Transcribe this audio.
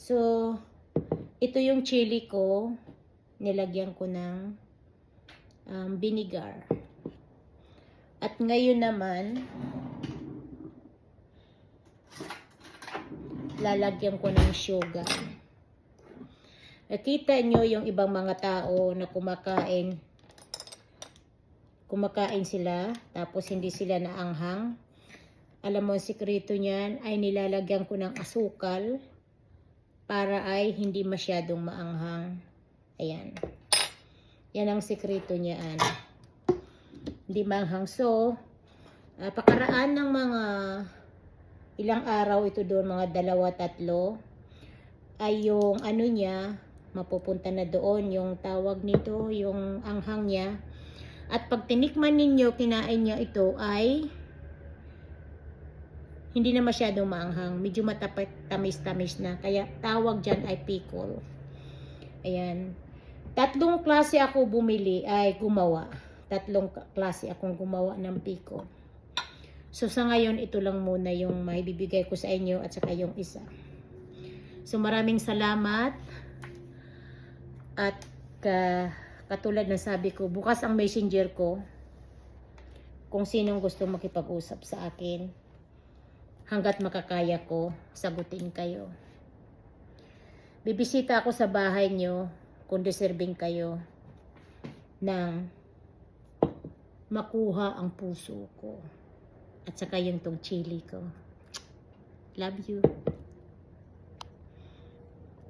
So, ito yung chili ko. Nilagyan ko ng vinegar. At ngayon naman, lalagyan ko ng sugar. Nakita nyo yung ibang mga tao na kumakain sila, tapos hindi sila naanghang. Alam mo, ang sikreto niyan ay nilalagyan ko ng asukal para ay hindi masyadong maanghang. Ayan. Yan ang sikreto niyan. Hindi maanghang. So, pakaraan ng mga ilang araw ito doon, mga 2-3, ay yung ano niya, mapupunta na doon, yung tawag nito, yung anghang niya. At pag tinikman ninyo, kinain niya ito ay hindi na masyadong maanghang. Medyo matapit, tamis-tamis na. Kaya tawag dyan ay pickle. Ayan. 3 klase ako gumawa. 3 klase akong gumawa ng pickle. So sa ngayon, ito lang muna yung maibibigay ko sa inyo at saka yung isa. So maraming salamat. At katulad na sabi ko, bukas ang messenger ko. Kung sinong gusto makipag-usap sa akin, hanggat makakaya ko, sagutin kayo. Bibisita ako sa bahay nyo kung deserving kayo ng makuha ang puso ko. At saka yung tong chili ko. Love you.